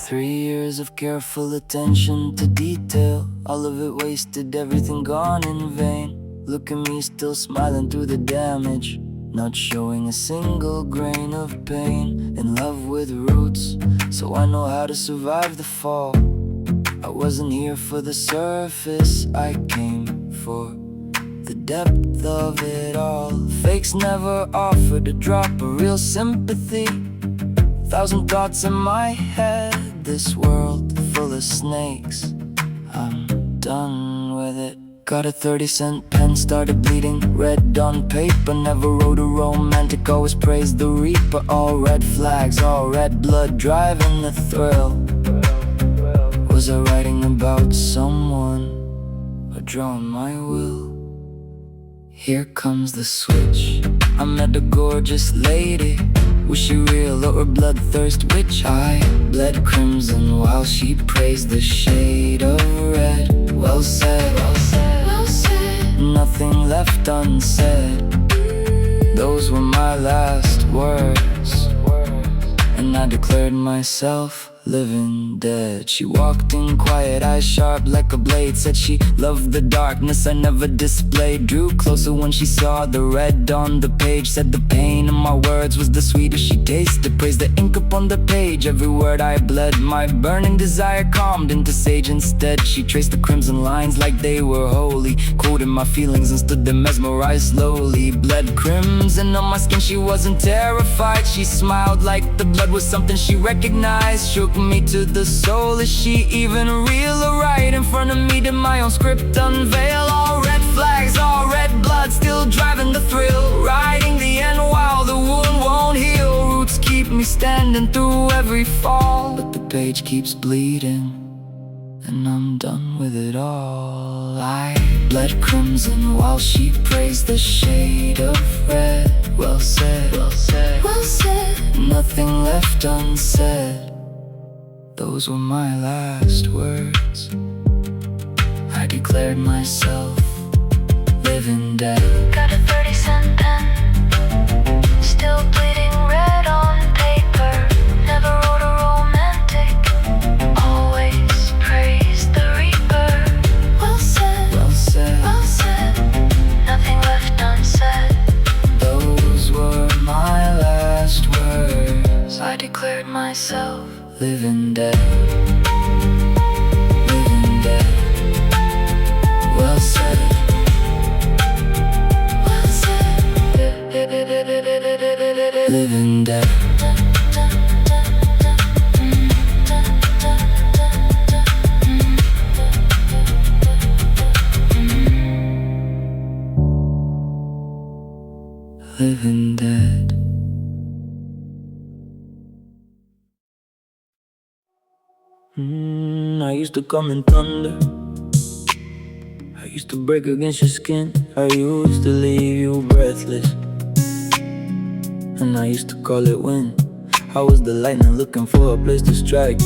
3 years of careful attention to detail, all of it wasted, everything gone in vain. Look at me still smiling through the damage, not showing a single grain of pain. In love with roots, so I know how to survive the fall. I wasn't here for the surface, I came for the depth of it all. Fakes never offered a drop of real sympathy. 1,000 thoughts in my head, this world full of snakes. I'm done with it. Got a 30-cent pen, started bleeding red on paper. Never wrote a romantic, always praised the reaper. All red flags, all red blood, driving the thrill. Was I writing about someone, or drawing my will? Here comes the switch. I met a gorgeous lady. Was she real or a bloodthirst witch? I bled crimson while she praised the shade of red. Well said, well said, well said. Nothing left unsaid. Those were my last words, and I declared myself living dead. She walked in quiet, eyes sharp like a blade. Said she loved the darkness I never displayed. Drew closer when she saw the red on the page. Said the pain in my words was the sweetest she tasted. Praised the ink upon the page, every word I bled. My burning desire calmed into sage instead. She traced the crimson lines like they were holy. Quoted my feelings and stood there mesmerized slowly. Bled crimson on my skin, she wasn't terrified. She smiled like the blood was something she recognized. Shook me to the soul, is she even real or right? In front of me did my own script unveil. All red flags, all red blood, still driving the thrill. Writing the end while the wound won't heal. Roots keep me standing through every fall, but the page keeps bleeding, and I'm done with it all. I bled crimson while she praised the shade of red. Well said, well said, well said. Nothing left unsaid. Those were my last words. I declared myself living dead. Got a 30-cent pen, still bleeding red on paper. Never wrote a romantic, always praised the reaper. Well said, well said, well said. Nothing left unsaid. Those were my last words. I declared myself living dead, living dead. Well said, well said. living dead. Living dead. I used to come in thunder. I used to break against your skin. I used to leave you breathless, and I used to call it wind. I was the lightning looking for a place to strike.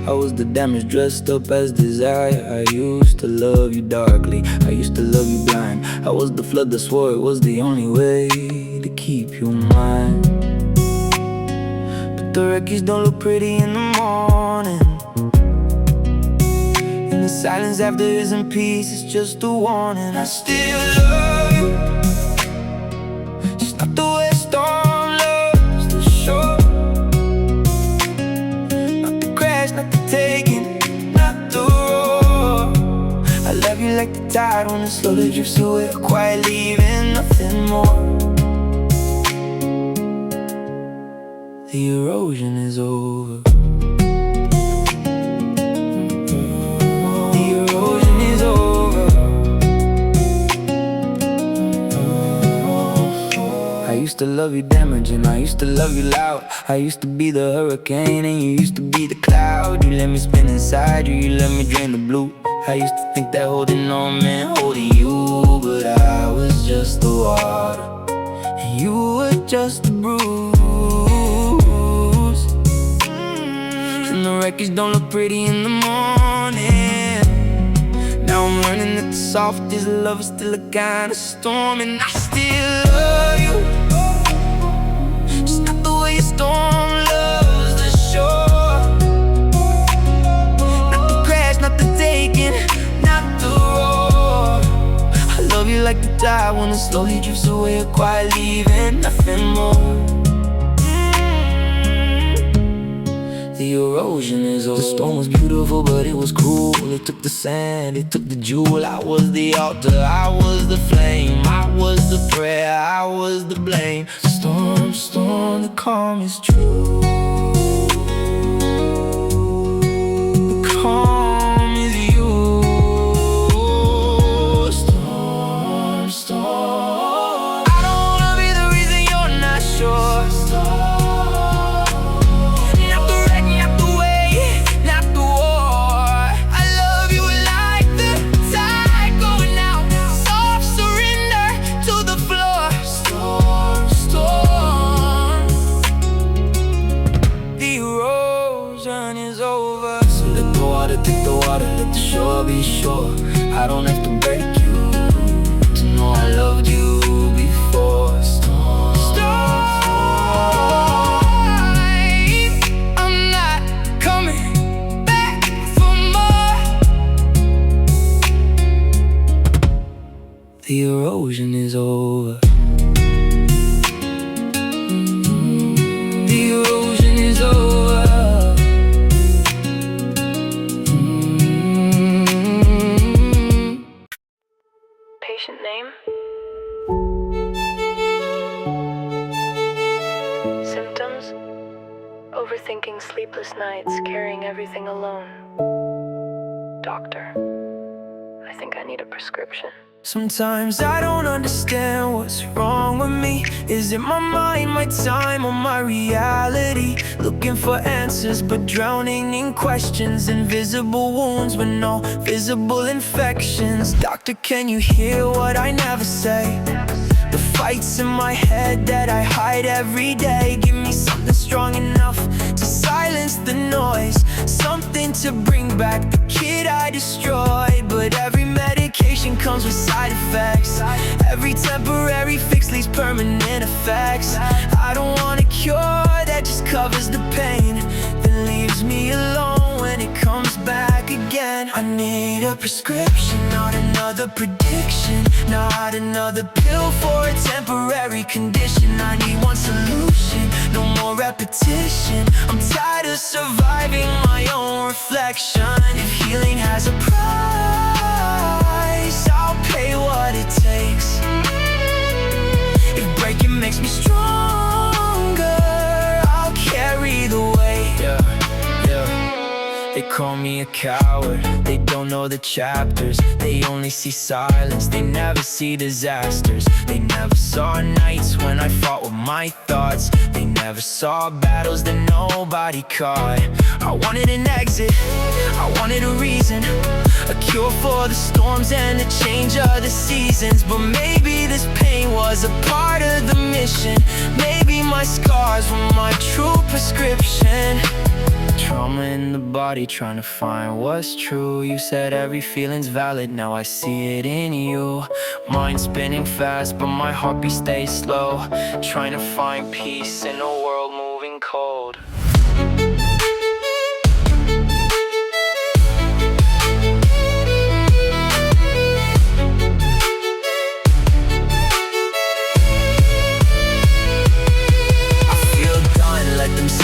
I was the damage dressed up as desire. I used to love you darkly, I used to love you blind. I was the flood that swore it was the only way to keep you mine. But the wreckage don't look pretty in the morning. The silence after isn't peace, it's just a warning. I still love you, just not the way a storm loves the shore. Not the crash, not the taking, not the roar. I love you like the tide when it slowly drifts away, quiet leaving nothing more. The erosion is over. I used to love you damaging, I used to love you loud. I used to be the hurricane and you used to be the cloud. You let me spin inside you, you let me drain the blue. I used to think that holding on meant holding you, but I was just the water and you were just the bruise. And the wreckage don't look pretty in the morning. Now I'm learning that the softest love is still a kind of storm. And I still love you, just not the way a storm loves the shore. like the tide when it slowly drifts away, a quiet leaving, nothing more. The erosion is over. The storm was beautiful, but it was cruel. It took the sand, it took the jewel. I was the altar, I was the flame, I was the prayer, I was the blame. Storm, storm, the calm is true. The calm is you. Storm, storm, I don't wanna be the reason you're not sure. Let the shore be sure. I don't have to break you to know I loved you before. Storm, I'm not coming back for more. The erosion is over. The erosion is over. Patient name? Symptoms? Overthinking sleepless nights, carrying everything alone. Doctor, I think I need a prescription. Sometimes I don't understand what's wrong with me. Is it my mind, my time, or my reality? Looking for answers but drowning in questions. Invisible wounds with no visible infections. Doctor, can you hear what I never say? The fights in my head that I hide every day. Give me something strong enough to silence the noise, something to bring back the kid I destroyed. But every medication comes with side effects. Every temporary fix leaves permanent effects. I don't want a cure that just covers the pain, then leaves me alone when it comes back again. I need a prescription, not another prediction, not another pill for a temporary condition. I need one solution, no more repetition. I'm tired of surviving my own reflection. If healing has a price, I'll pay what it takes. If breaking makes me stronger, I'll carry the weight. They call me a coward, they don't know the chapters. They only see silence, they never see disasters. They never saw nights when I fought with my thoughts. They never saw battles that nobody caught. I wanted an exit, I wanted a reason, a cure for the storms and a change of the seasons. But maybe this pain was a part of the mission. Maybe my scars were my true prescription. Trauma in the body, trying to find what's true. You said every feeling's valid, now I see it in you. Mind spinning fast, but my heartbeat stays slow. Trying to find peace in a world moving cold.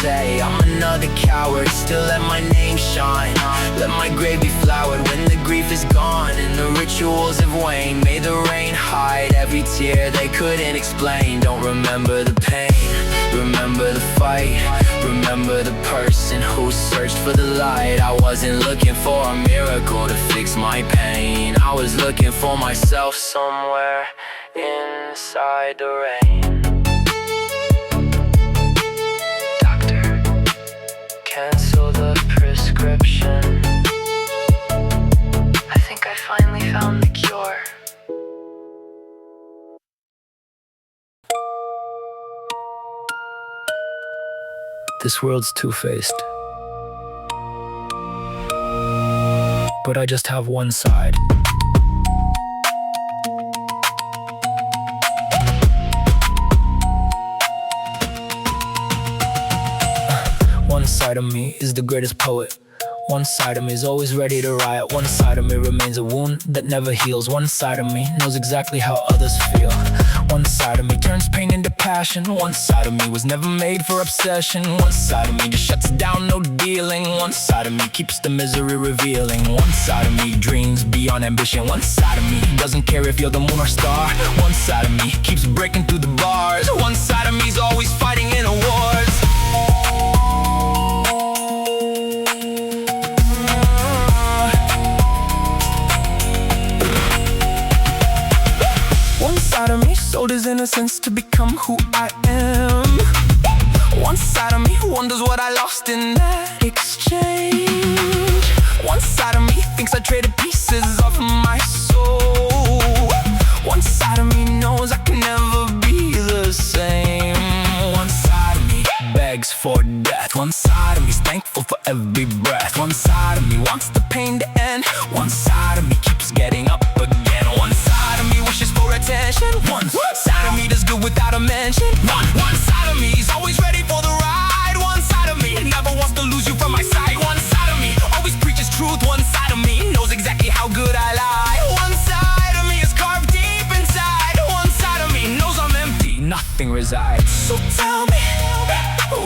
Say I'm another coward, still let my name shine. Let my grave be flowered when the grief is gone and the rituals have waned. May the rain hide every tear they couldn't explain. Don't remember the pain, remember the fight. Remember the person who searched for the light. I wasn't looking for a miracle to fix my pain. I was looking for myself somewhere inside the rain. Cancel the prescription. I think I finally found the cure. This world's two-faced, but I just have one side. One side of me is the greatest poet. One side of me is always ready to riot. One side of me remains a wound that never heals. One side of me knows exactly how others feel. One side of me turns pain into passion. One side of me was never made for obsession. One side of me just shuts down, no dealing. One side of me keeps the misery revealing. One side of me dreams beyond ambition. One side of me doesn't care if you're the moon or star. One side of me keeps breaking through the bars. One side of me's always fighting in a wars. One side of me sold his innocence to become who I am. One side of me wonders what I lost in that exchange. One side of me thinks I traded pieces of my soul. One side of me knows I can never be the same. One side of me begs for death. One side of me's thankful for every breath. One side of me wants the pain to end. One side of me keeps getting up again. One side of me wishes for attention. One side of me does good without a mention. One side of me is always ready for the ride. One side of me never wants to lose you from my sight. One side of me always preaches truth. One side of me knows exactly how good I lie. One side of me is carved deep inside. One side of me knows I'm empty, nothing resides. So tell me,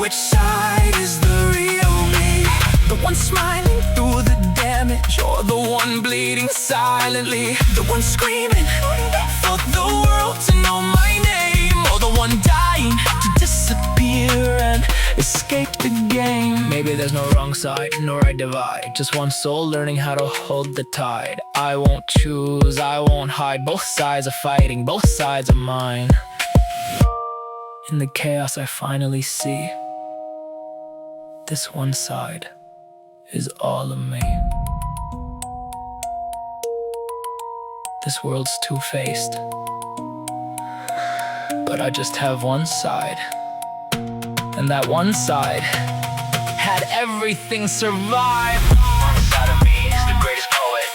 which side is the real me? The one smiling through the damage, or the one bleeding silently? The one screaming for the world to know my name, or the one dying to disappear and escape the game? Maybe there's no wrong side, no right divide, just one soul learning how to hold the tide. I won't choose, I won't hide. Both sides are fighting, both sides are mine. In the chaos I finally see, this one side is all of me. This world's two-faced, but I just have one side. And that one side had everything survive. One side of me is the greatest poet.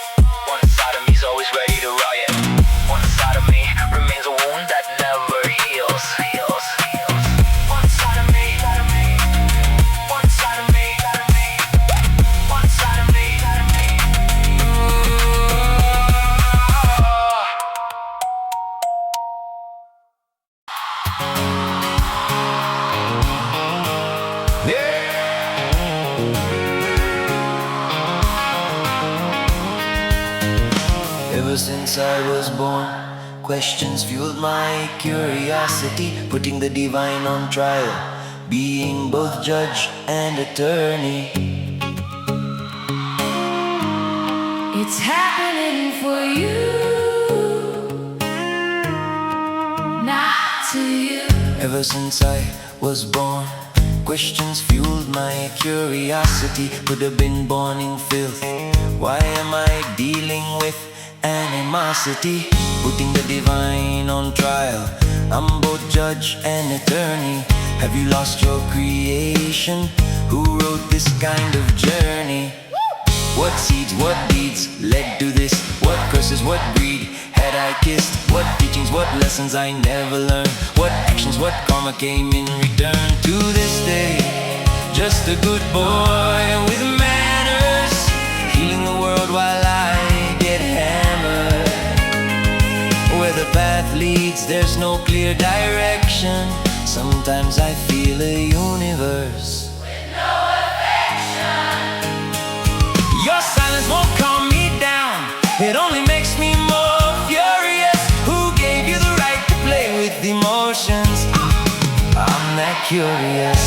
One side of me's always ready to riot. One side of me remains a wound that never heals. One side of me, one side of me, one side of me. Ever since I was born, questions fueled my curiosity, putting the divine on trial, being both judge and attorney. It's happening for you, not to you. Ever since I was born, questions fueled my curiosity, could have been born in filth. Why am I dealing with animosity, putting the divine on trial? I'm both judge and attorney. Have you lost your creation? Who wrote this kind of journey? What seeds, what deeds led to this? What curses, what greed had I kissed? What teachings, what lessons I never learned? What actions, what karma came in return? To this day, just a good boy with manners, healing the world while I get hammered. Where the path leads, there's no clear direction. Sometimes I feel a universe with no affection. Your silence won't calm me down, it only makes me more furious. Who gave you the right to play with emotions? I'm that curious.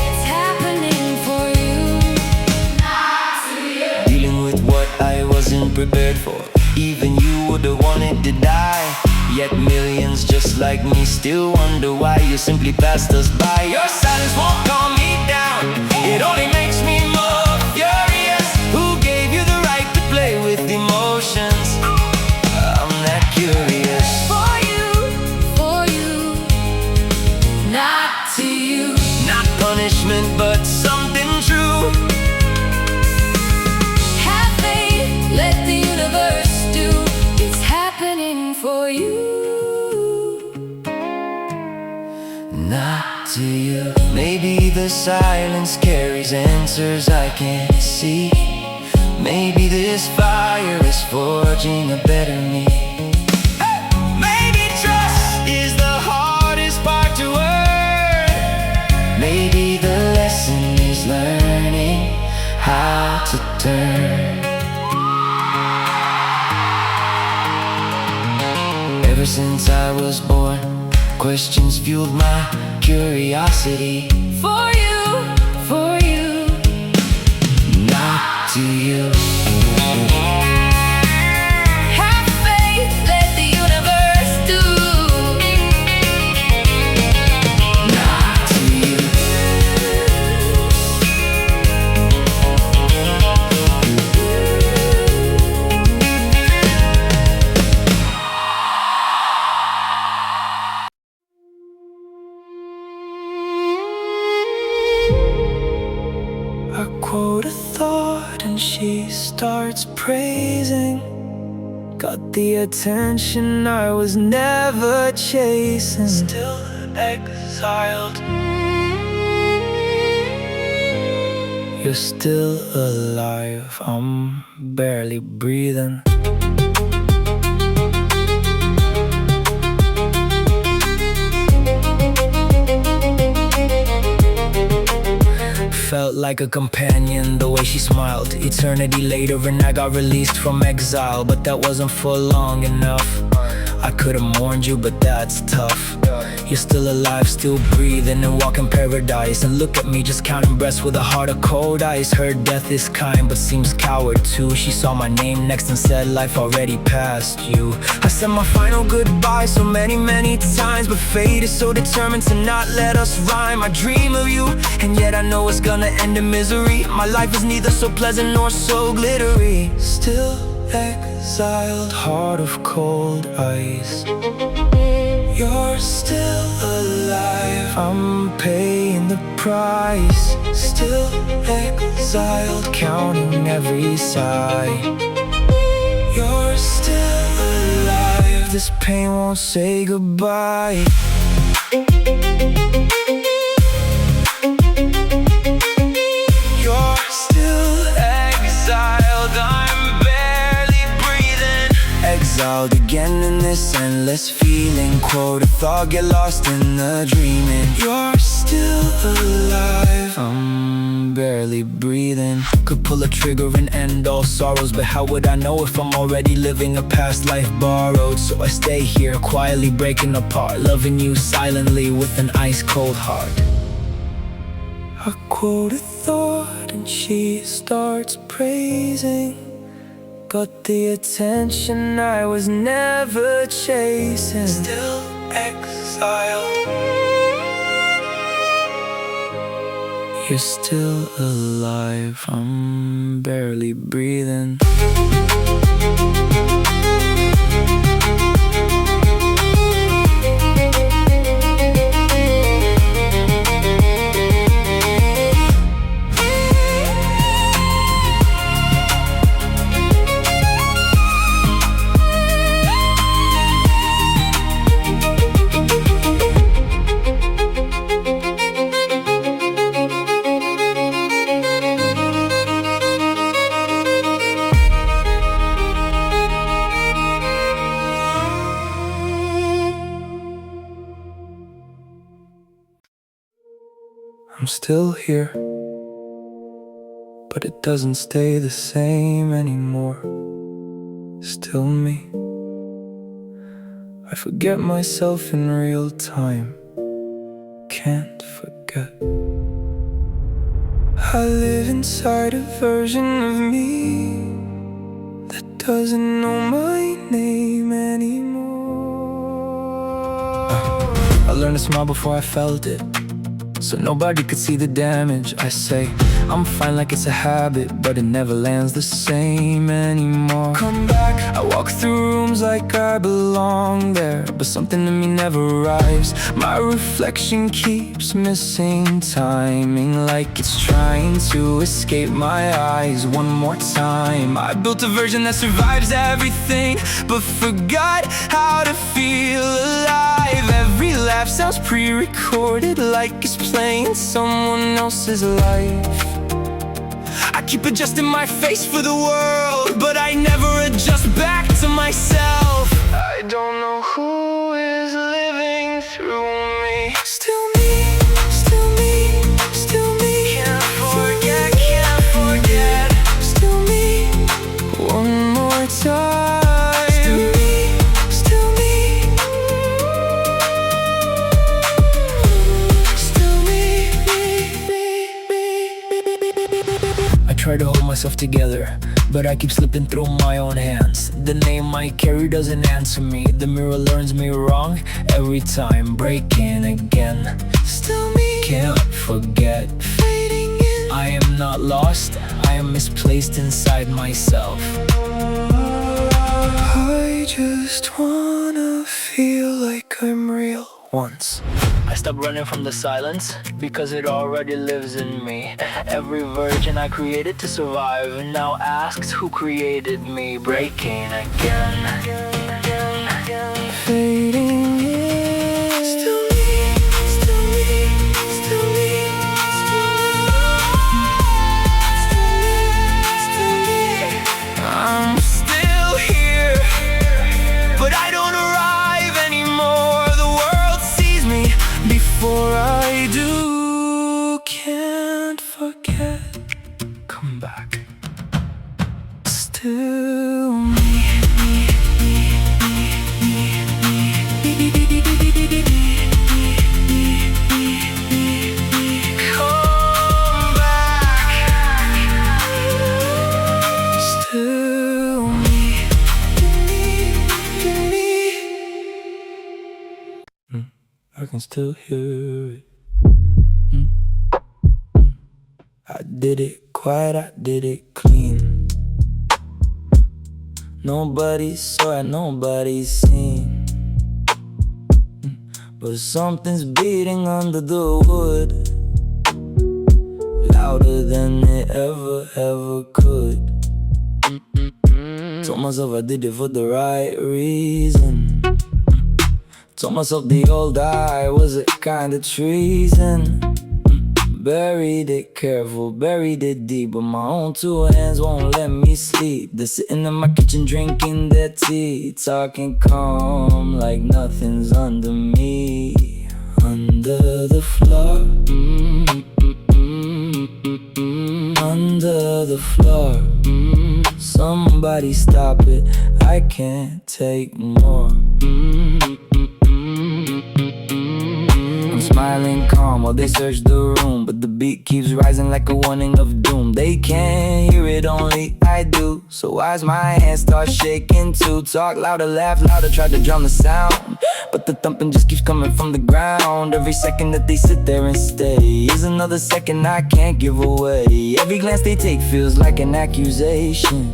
It's happening for you, not to you. Dealing with what I wasn't prepared for. Even you would've wanted to die, yet millions just like me still wonder why you simply passed us by. Your silence won't calm me down, it only makes me more furious. Who gave you the right to play with emotions? I'm that curious. For you, not to you. Not punishment, but something true. Have faith, let the universe do. It's happening for you, Not to you. Maybe the silence carries answers I can't see. Maybe this fire is forging a better me. Maybe trust is the hardest part to earn. Maybe the lesson is learning how to turn. Ever since I was born, questions fueled my curiosity. For you, Not to you. have faith, let the universe do. Not to you. I quote a thought and she starts praising. Got the attention I was never chasing. Still exiled. You're still alive, I'm barely breathing. Felt like a companion, the way she smiled. Eternity later and I got released from exile. But that wasn't for long enough. I could've mourned you, but that's tough. You're still alive, still breathing and walking paradise. And look at me, just counting breaths with a heart of cold ice. Heard death is kind, but seems coward too. She saw my name next and said life already passed you. I said my final goodbye so many times, but fate is so determined to not let us rhyme. I dream of you, and yet I know it's gonna end in misery. My life is neither so pleasant nor so glittery. Still exiled, heart of cold ice. You're still alive, I'm paying the price. Still exiled, counting every sigh. You're still alive, this pain won't say goodbye. You're still exiled, I'm barely breathing. Exiled again in this endless feeling. Quote a thought, get lost in the dreaming. You're still alive, I'm barely breathing. Could pull a trigger and end all sorrows, but how would I know if I'm already living a past life borrowed? So I stay here, quietly breaking apart, loving you silently with an ice cold heart. I quote a thought and she starts praising. Got the attention I was never chasing. Still exiled. You're still alive, I'm barely breathing. I'm still here, but it doesn't stay the same anymore. Still me. I forget myself in real time. Can't forget. I live inside a version of me that doesn't know my name anymore. I learned to smile before I felt it, so nobody could see the damage. I say I'm fine like it's a habit, but it never lands the same anymore. Come back, I walk through rooms like I belong there, but something in me never arrives. My reflection keeps missing timing, like it's trying to escape my eyes one more time. I built a version that survives everything, but forgot how to feel alive. Every laugh's sounds pre-recorded, like it's playing someone else's life. I keep adjusting my face for the world, but I never adjust back to myself. I don't know who is living through me. Still me, still me, still me. Can't forget, can't forget. Still me, one more time. Still me, still me. Still me, I try to hold myself together, but I keep slipping through my own hands. The name I carry doesn't answer me. The mirror learns me wrong every time, breaking again. Still me, can't forget. Fading in. I am not lost, I am misplaced inside myself. I just wanna feel like I'm real once. I stopped running from the silence because it already lives in me. Every virgin I created to survive now asks who created me. Breaking again, fading in. Still me, still me, still me, still me. I'm still here, but I don't arrive anymore. The world sees me before I do. Can't forget, come back. Still me. Come back. Still me. I can still hear it. I did it quiet, I did it clean. Nobody saw it, nobody's seen. But something's beating under the wood, louder than it ever could. Told myself I did it for the right reason. Told myself the old I was a kind of treason. Buried it careful, buried it deep, but my own two hands won't let me sleep. They're sitting in my kitchen drinking their tea, talking calm like nothing's under me. Under the floor, under the floor. Somebody stop it, I can't take more. I'm smiling calm while they search the room, but the beat keeps rising like a warning of doom. They can't hear it, only I do. So why's my hands start shaking too? Talk louder, laugh louder, try to drown the sound, but the thumping just keeps coming from the ground. Every second that they sit there and stay is another second I can't give away. Every glance they take feels like an accusation.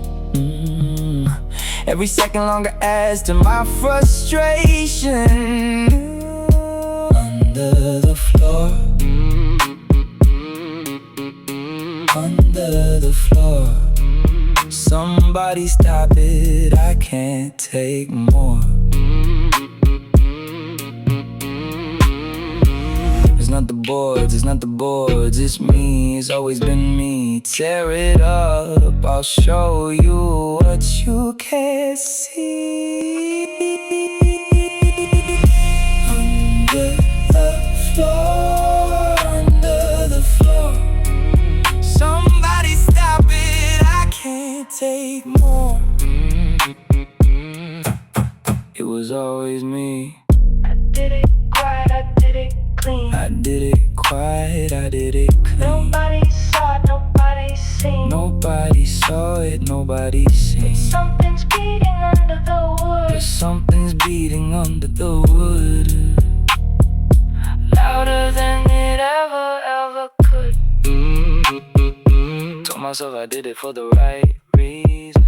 Every second longer adds to my frustration. Under the floor, under the floor. Somebody stop it, I can't take more. It's not the boards, it's not the boards, it's me, it's always been me. Tear it up, I'll show you what you can't see. Under the floor, under the floor. Somebody stop it, I can't take more. It was always me. I did it quiet, I did it clean. I did it quiet, I did it clean. Nobody saw it, nobody seen. Nobody saw it, nobody seen. Something's beating under the wood, But something's beating under the wood, louder than it ever could. Told myself I did it for the right reason.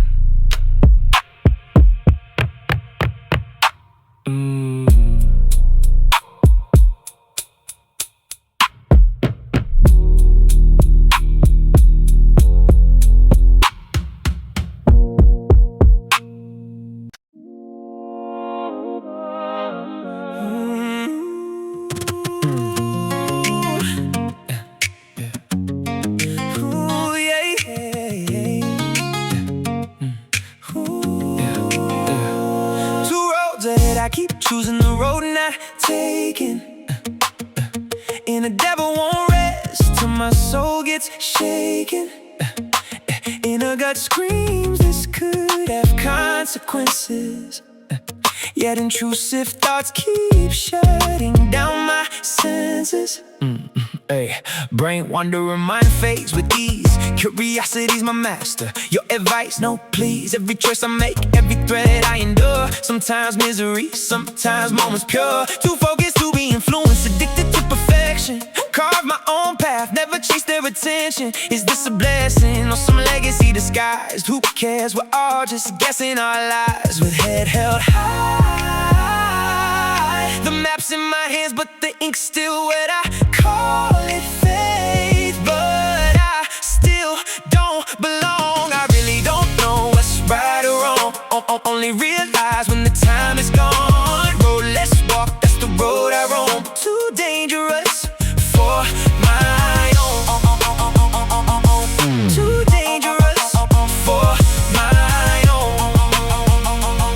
I keep choosing the road not taken. And the devil won't rest till my soul gets shaken. Inner gut screams this could have consequences, yet intrusive thoughts keep shutting down my senses. Hey, brain wander and mind fades with ease. Curiosity's my master. Your advice, no please. Every choice I make, every thread I endure. Sometimes misery, sometimes moments pure. Too focused to be influenced, addicted to perfection. Carve my own path, never chase their attention. Is this a blessing or some legacy disguised? Who cares? We're all just guessing our lives with head held high. The map's in my hands, but the ink's still wet. I call it faith, but I still don't belong. I really don't know what's right or wrong. Only realize when the time is gone. Road less walk, that's the road I roam. Too dangerous for my own. Too dangerous for my own.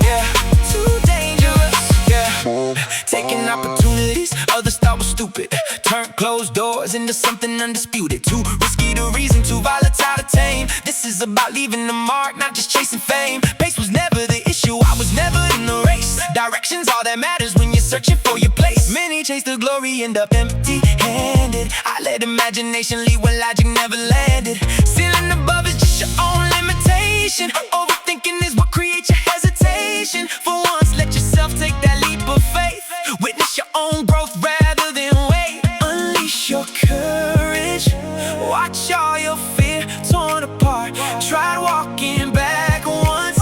Yeah, too dangerous. Yeah, taking opportunities others thought was stupid. Turn closed doors into something undisputed. Too risky to reason, too volatile to tame. This is about leaving a mark, not just chasing fame. Pace was never the issue, I was never in the race. Direction's all that matters when you're searching for your place. Many chase the glory, end up empty-handed. I let imagination lead when logic never landed. Ceiling above is just your own limitation. Overthinking is what creates your hesitation. For once, let yourself take that leap of faith. Witness your own growth rather than wait. Unleash your courage. Watch all your fear torn apart. Tried walking back once,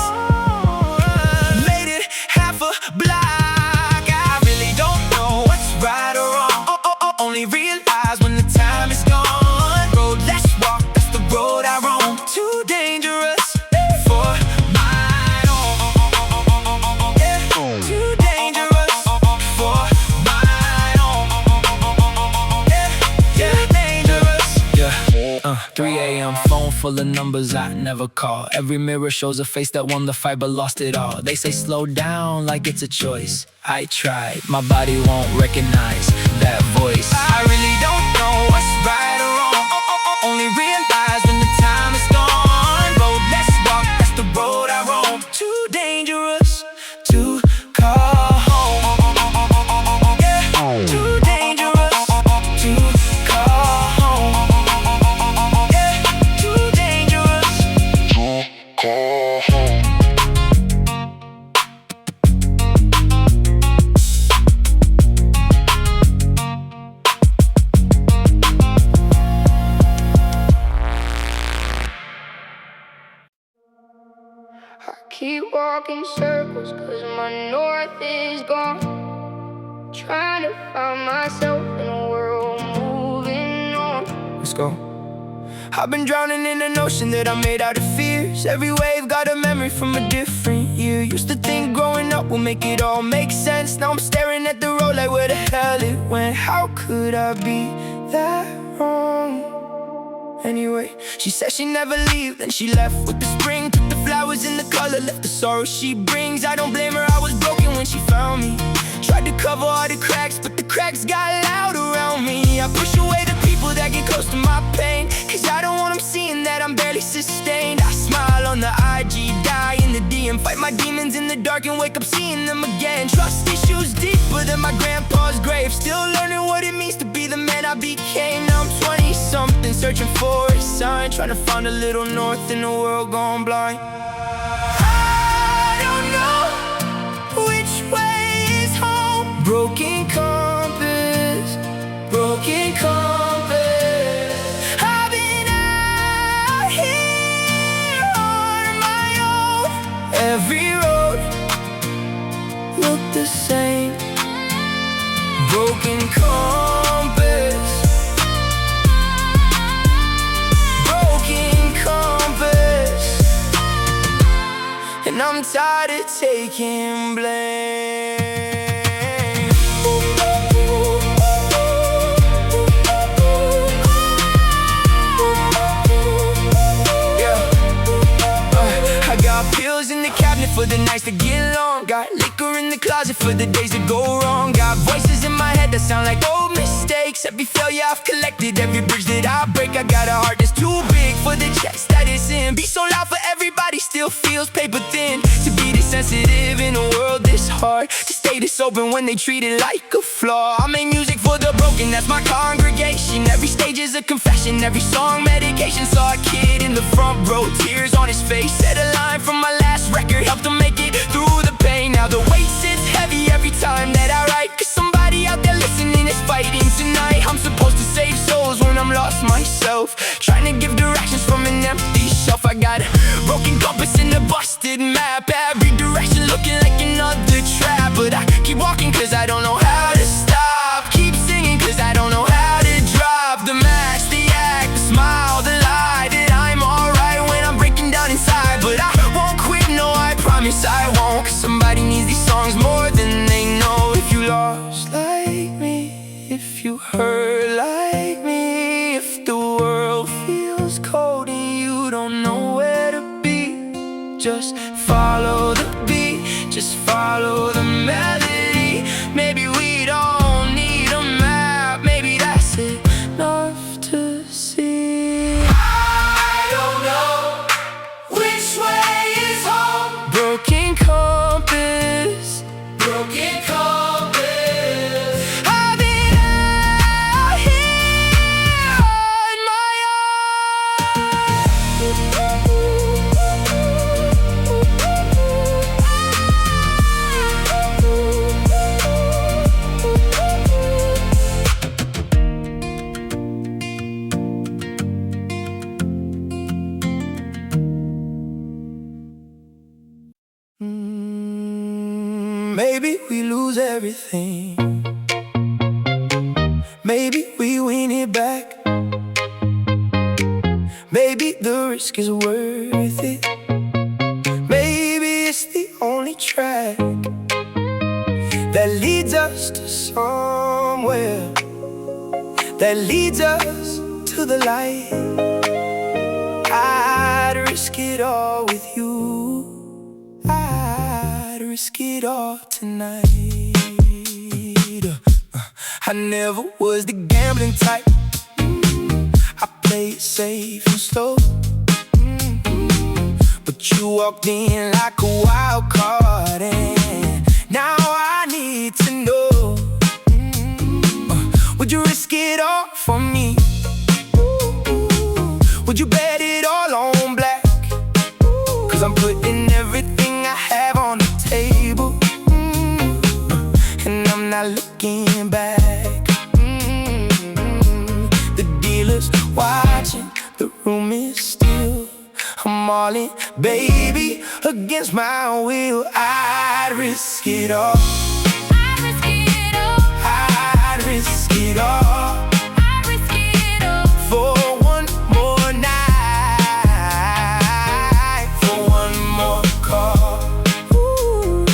made it half a block. I really don't know what's right or wrong. Only realize when the time is gone. Road less walk, that's the road I roam. Too dangerous for my own. Yeah, too dangerous for my own. Yeah, dangerous. Yeah, 3 a.m. phone full of numbers I never call. Every mirror shows a face that won the fight but lost it all. They say slow down like it's a choice. I tried, my body won't recognize that voice. I really don't know what's right or wrong. Only realize when the time is gone. Road less walk, that's the road I roam. Too dangerous to call home. Yeah, too dangerous to call home. Yeah, too dangerous to call home. Keep walking circles cause my north is gone. Trying to find myself in a world moving on. Let's go. I've been drowning in an ocean that I made out of fears. Every wave got a memory from a different year. Used to think growing up will make it all make sense. Now I'm staring at the road like where the hell it went. How could I be that wrong? Anyway, she said she'd never leave, then she left with the spring. Took the flowers in the color, left the sorrow she brings. I don't blame her, I was broken when she found me. Tried to cover all the cracks, but the cracks got loud around me. I push away the people that get close to my pain, cause I don't want them seeing that I'm barely sustained. I smile on the IG, die in the DM, fight my demons in the dark and wake up seeing them again. Trust issues deeper than my grandpa's grave. Still learning what it means to be the man I became. Now I'm 20-something, searching for a sign, trying to find a little north in a world gone blind. I don't know which way is home. Broken compass, broken compass. I've been out here on my own. Every road looked the same. Broken compass, broken compass. And I'm tired of taking blame. Yeah, I got pills in the cabinet for the nights to get long. Got liquor mirror in the closet for the days that go wrong. Got voices in my head that sound like old mistakes. Every failure I've collected, every bridge that I break. I got a heart that's too big for the chest that it's in. Be so loud for everybody, still feels paper thin. To be this sensitive in a world this hard, to stay this open when they treat it like a flaw. I make music for the broken, that's my congregation. Every stage is a confession, every song medication. Saw a kid in the front row, tears on his face. Said a line from my last record, helped him make it through the pain. Now the weight sits heavy every time that I write, cause somebody out there listening is fighting tonight. I'm supposed to save souls when I'm lost myself, trying to give directions from an empty shelf. I got a broken compass and a busted map, every direction looking like another trap. But I keep walking cause I don't know how to stop, keep singing cause I don't know how to drop the mask, the act, the smile, the lie, that I'm alright when I'm breaking down inside. But I won't quit, no, I promise I won't, cause somebody needs these songs more than they know. If you lost like me, if you hurt like me, if the world feels cold and you don't know where to be, just follow the beat, just follow the melody. Maybe we don't need a map, maybe that's enough to see. I don't know which way is home. Broken compass, broken compass. I've been out here on my Maybe we lose everything, maybe we win it back, maybe the risk is worth it, maybe it's the only track that leads us to somewhere, that leads us to the light. I'd risk it all with you, I'd risk it all tonight. I never was the gambling type, I play it safe and slow, but you walked in like a wild card, and now I need to know, would you risk it all for me? Would you bet it all on black? Cause I'm putting everything I have on the table, and I'm not looking back. The dealer's watching, the room is still. I'm all in, baby, against my will. I'd risk it all, I'd risk it all, I'd risk it all, I'd risk it all, for one more night, for one more call. Ooh,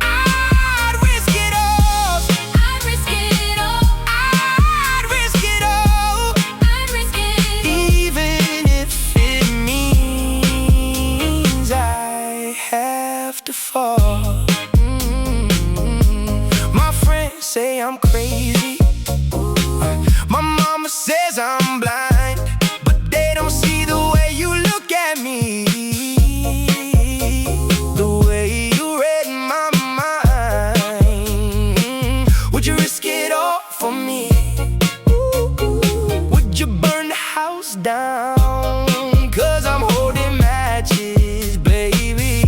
I'd risk it all, I'd risk it all, I'd risk it all, I'd risk it all. even if it means I have to fall. My friends say I'm crazy, my mama says I'm blind, but they don't see the way you look at me, the way you read my mind. Would you risk it all for me? Would you burn the house down? Cause I'm holding matches, baby,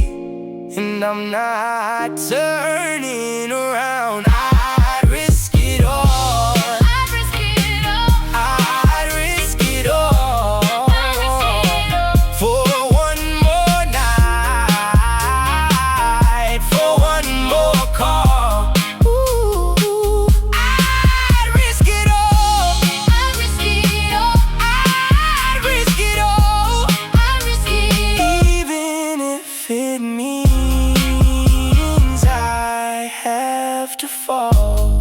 and I'm not turning around. I'd risk it all, I'd risk it all, I'd risk it all, I'd risk it all, for one more night, for one more call. Ooh, I'd risk it all, I'd risk it all, I'd risk it all, I'd risk it all. even if it means I have to fall.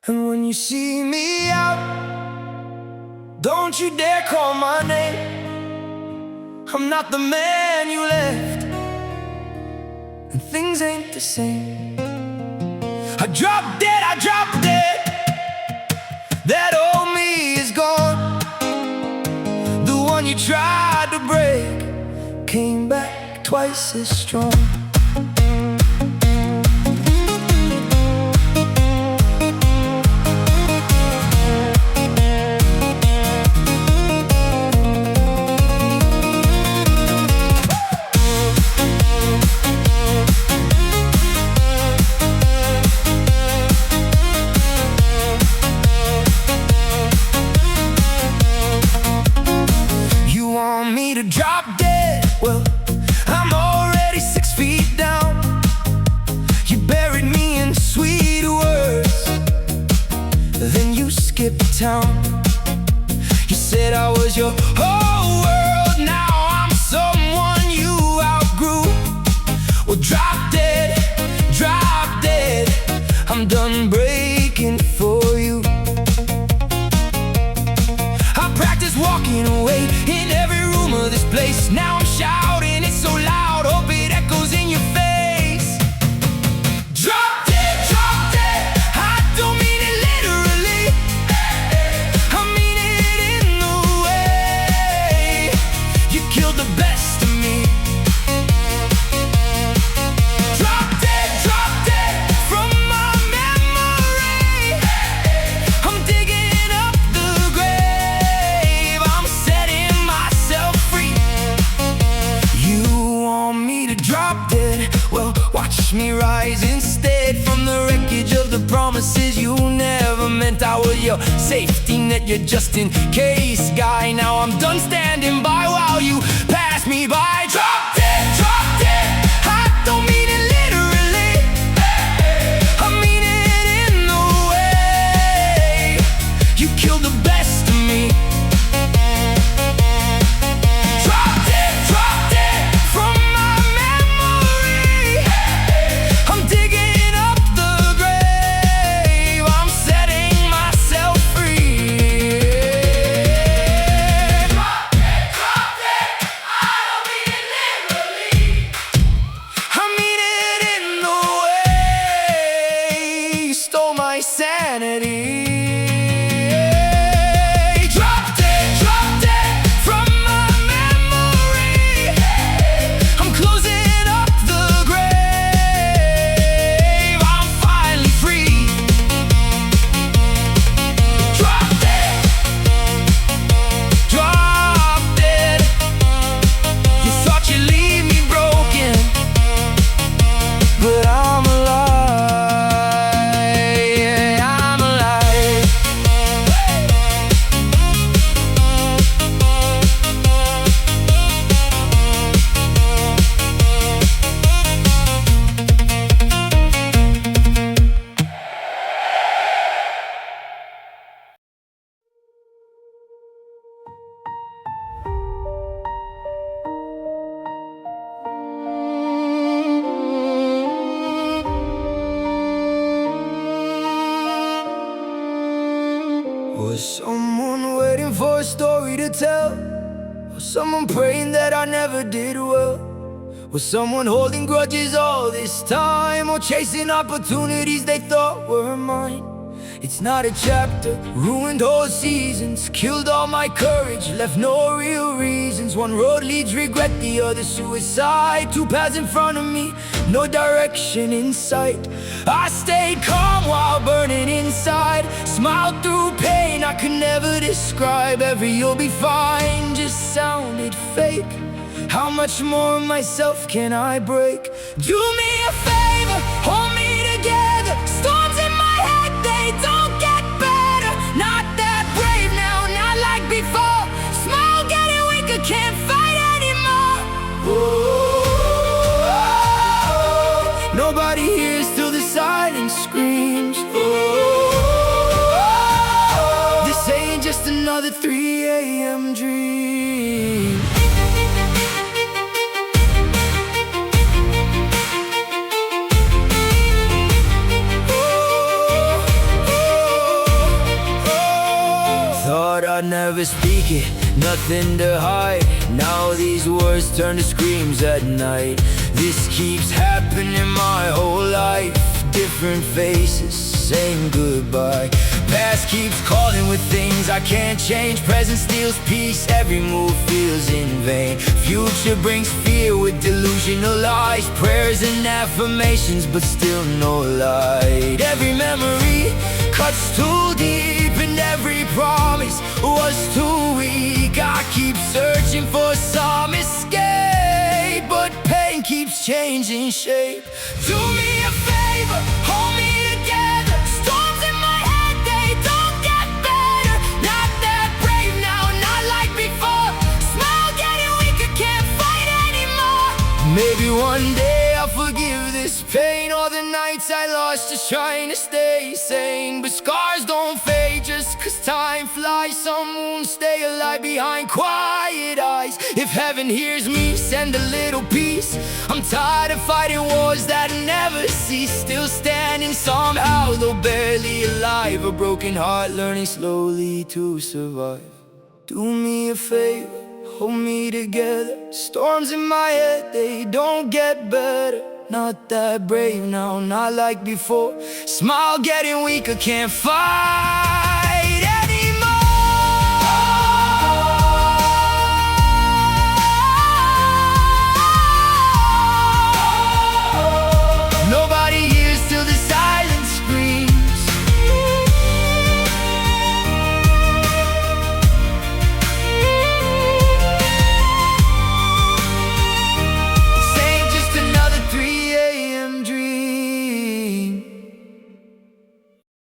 And when you see me out, don't you dare call my name. I'm not the man you left, and things ain't the same. I dropped dead, I dropped dead. That old me is gone. The one you tried to break came back twice as strong. To drop dead, well, I'm already 6 feet down. You buried me in sweet words, then you skipped town. You said I was your whole world, now I'm someone you outgrew. Well, drop dead, I'm done breaking for you. I practice walking away in every room of this place. Now I'm shouting it so loud, hope it echoes in your face. Drop dead, I don't mean it literally, I mean it in the way you killed the best of me. Drop dead from my memory. I'm digging up the grave, I'm setting myself free. You want me to drop dead? Well, watch me rise instead from the wreckage of the promises you never meant. I was your safety net, you're just in case guy. Now I'm done standing by while you pass me by. Drop dead, I don't mean it literally, I mean it in the way you killed the best of me. Drop dead from my memory. I'm digging up the grave, I'm setting myself free. Drop dead, I don't mean it literally, I mean it in the way you stole my sanity. Drop dead from my memory. I'm closing up the grave, I'm finally free. Drop dead. You thought you'd leave me broken, but I'm alive, yeah, I'm alive. Was someone waiting for a story to tell? Was someone praying that I never did well? Was someone holding grudges all this time, or chasing opportunities they thought were mine? It's not a chapter, ruined whole seasons, killed all my courage, left no real reasons. One road leads regret, the other suicide. Two paths in front of me, no direction in sight. I stayed calm while burning inside, smiled through pain I could never describe. Every "you'll be fine" just sounded fake. How much more of myself can I break? Do me a favor, hold me together. Storms in my head, they don't get better. Not that brave now, not like before. Smile getting weaker, can't fight anymore. Nobody hears till the silence screams. This ain't just another 3 a.m. dream. never speak it, nothing to hide. Now these words turn to screams at night. This keeps happening my whole life. Different faces saying goodbye. Past keeps calling with things I can't change. Present steals peace, every move feels in vain. Future brings fear with delusional lies. Prayers and affirmations but still no light. Every memory cuts too deep and every promise was too weak. I keep searching for some escape, but pain keeps changing shape. Do me a favor, hold me together. Storms in my head, they don't get better. Not that brave now, not like before. Smile getting weaker, can't fight anymore. Maybe one day I'll forgive this pain. All the nights I lost just trying to stay sane. But scars don't fade just cause time flies. Some wounds stay alive behind quiet eyes. If heaven hears me, send a little peace. I'm tired of fighting wars that never cease. Still standing somehow, though barely alive. A broken heart learning slowly to survive. Do me a favor, hold me together. Storms in my head, they don't get better. Not that brave now, not like before. Smile getting weaker, can't fight